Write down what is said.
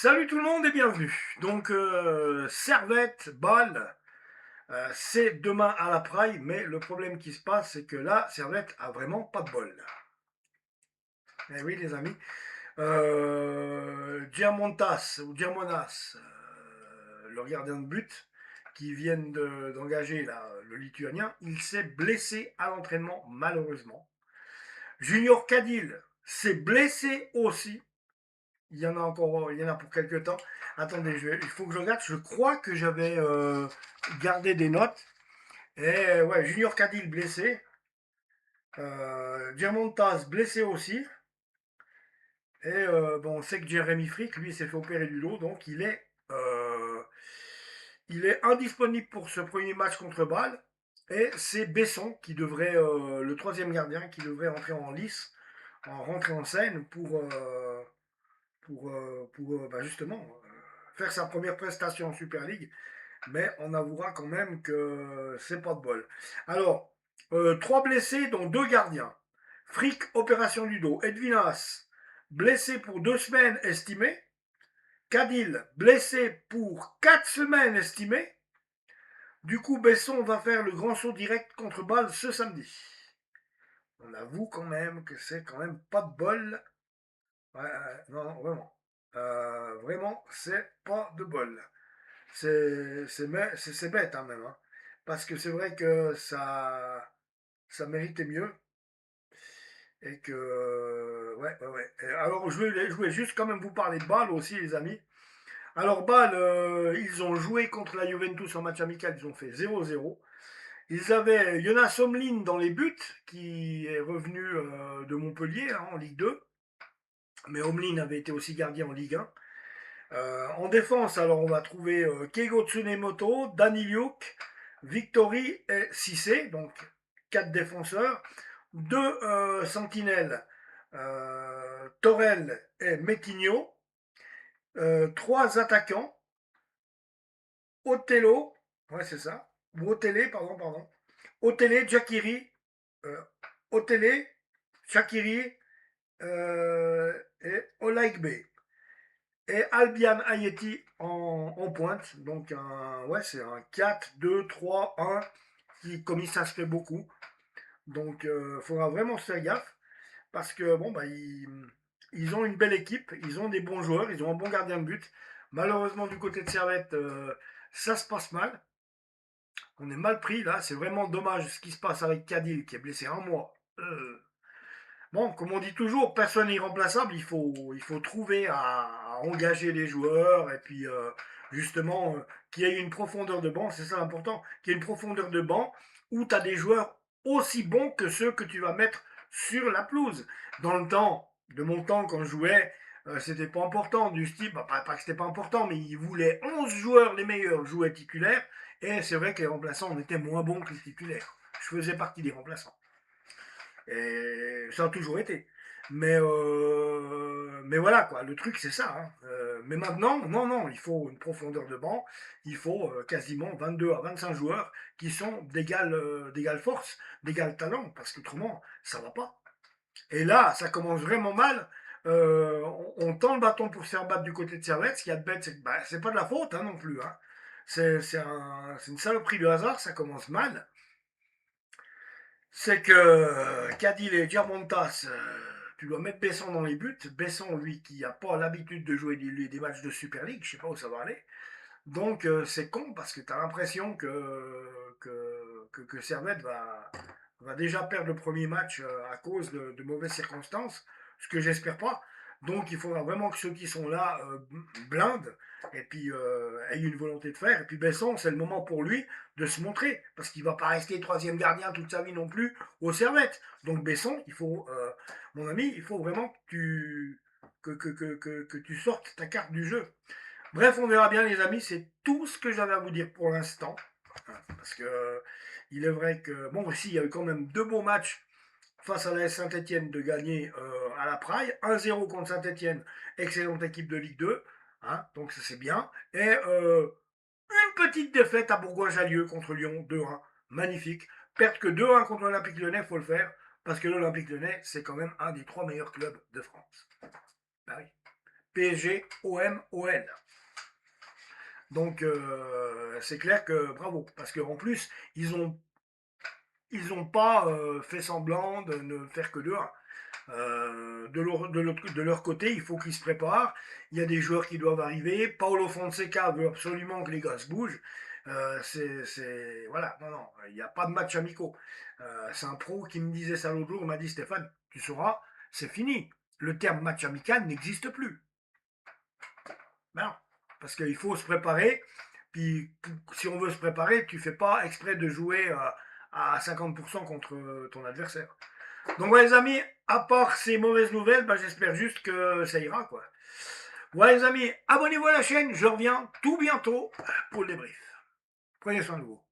Salut tout le monde et bienvenue. Donc Servette, Bâle, c'est demain à la Praille, mais le problème qui se passe, c'est que là, Servette a vraiment pas de bol. Eh oui les amis, Diamontas ou Diamonas, le gardien de but, qui viennent d'engager le Lituanien, il s'est blessé à l'entraînement malheureusement. Junior Cadil s'est blessé aussi. Il y en a encore, il y en a pour quelques temps. Attendez, il faut que je regarde. Je crois que j'avais gardé des notes. Et ouais, Junior Cadil blessé. Diamontas blessé aussi. Et bon, on sait que Jérémy Frick, lui, s'est fait opérer du dos. Donc il est indisponible pour ce premier match contre Bâle. Et c'est Besson qui devrait, le troisième gardien, qui devrait rentrer en lice, rentrer en scène pour bah, justement faire sa première prestation en Super League, mais on avouera quand même que c'est pas de bol. Alors, trois blessés, dont deux gardiens. Frick, opération du dos. Edvinas, blessé pour 2 semaines estimé. Cadil, blessé pour 4 semaines estimé. Du coup, Besson va faire le grand saut direct contre Bâle ce samedi. On avoue quand même que c'est quand même pas de bol. Ouais, non, non, vraiment. Vraiment, c'est pas de bol. C'est bête hein, même. Hein. Parce que c'est vrai que ça méritait mieux. Et que. Ouais, ouais, ouais. Alors, je voulais juste quand même vous parler de Bâle aussi, les amis. Alors, Bâle, ils ont joué contre la Juventus en match amical, ils ont fait 0-0. Ils avaient Jonas Omlin dans les buts, qui est revenu de Montpellier hein, en Ligue 2. Mais Omlin avait été aussi gardien en Ligue 1. En défense, alors on va trouver Keigo Tsunemoto, Daniliuk, Victory et Cissé, donc 4 défenseurs, 2 sentinelles, Torel et Metigno, 3 attaquants, Otello, ouais c'est ça, ou Otele, pardon, Otele, Jakiri, euh, Otele, Shakiri et Olaikbe. Et Albian Ayeti en pointe. Donc, ouais, c'est un 4-2-3-1 qui, comme il s'inscrit beaucoup. Donc, il faudra vraiment se faire gaffe. Parce que, bon, bah, ils ont une belle équipe. Ils ont des bons joueurs. Ils ont un bon gardien de but. Malheureusement, du côté de Servette, ça se passe mal. On est mal pris, là. C'est vraiment dommage ce qui se passe avec Cadil, qui est blessé un mois. Bon, comme on dit toujours, personne n'est irremplaçable. Il faut trouver à engager les joueurs et puis justement qu'il y ait une profondeur de banc, c'est ça l'important, qu'il y ait une profondeur de banc où tu as des joueurs aussi bons que ceux que tu vas mettre sur la pelouse. Dans le temps, de mon temps, quand je jouais, c'était pas important, du style, bah, pas que c'était pas important, mais ils voulaient 11 joueurs, les meilleurs, jouer titulaires, et c'est vrai que les remplaçants, on était moins bons que les titulaires. Je faisais partie des remplaçants. Et ça a toujours été. Mais voilà, quoi. Le truc, c'est ça. Hein. Mais maintenant, non, non, il faut une profondeur de banc. Il faut quasiment 22 à 25 joueurs qui sont d'égale force, d'égal talent, parce qu'autrement, ça va pas. Et là, ça commence vraiment mal. On tend le bâton pour se faire battre du côté de Servette. Ce qu'il y a de bête, c'est que bah, c'est pas de la faute hein, non plus. Hein. C'est une saloperie de hasard, ça commence mal. C'est que Cadil et Diamontas, tu dois mettre Besson dans les buts. Besson, lui, qui n'a pas l'habitude de jouer des matchs de Super League, je sais pas où ça va aller. Donc c'est con parce que tu as l'impression que Servette va déjà perdre le premier match à cause de mauvaises circonstances, ce que j'espère pas. Donc il faudra vraiment que ceux qui sont là blindent et puis aient une volonté de faire. Et puis Besson, c'est le moment pour lui de se montrer parce qu'il va pas rester troisième gardien toute sa vie non plus au Servette. Donc Besson, il faut, mon ami, il faut vraiment que tu sortes ta carte du jeu. Bref, on verra bien les amis, c'est tout ce que j'avais à vous dire pour l'instant. Parce que il est vrai que, bon, aussi, il y a eu quand même 2 beaux matchs face à la Saint-Etienne de gagner à la Praille. 1-0 contre Saint-Etienne, excellente équipe de Ligue 2. Hein, donc ça c'est bien. Et une petite défaite à Bourgoin-Jallieu contre Lyon, 2-1. Magnifique. Perdre que 2-1 contre l'Olympique Lyonnais, il faut le faire. Parce que l'Olympique Lyonnais, c'est quand même un des 3 meilleurs clubs de France. Bah oui. PSG, OM, OL. Donc c'est clair que bravo, parce qu'en plus, ils ont pas fait semblant de ne faire que 2-1. De leur côté, il faut qu'ils se préparent. Il y a des joueurs qui doivent arriver. Paulo Fonseca veut absolument que les gars se bougent. Voilà, non, non, il n'y a pas de match amicaux. C'est un pro qui me disait ça l'autre jour. Il m'a dit Stéphane, tu sauras, c'est fini. Le terme match amical n'existe plus. Ben non, parce qu'il faut se préparer. Puis si on veut se préparer, tu fais pas exprès de jouer à 50% contre ton adversaire. Donc ouais les amis, à part ces mauvaises nouvelles, bah, j'espère juste que ça ira quoi. Ouais les amis, abonnez-vous à la chaîne, je reviens tout bientôt pour le débrief. Prenez soin de vous.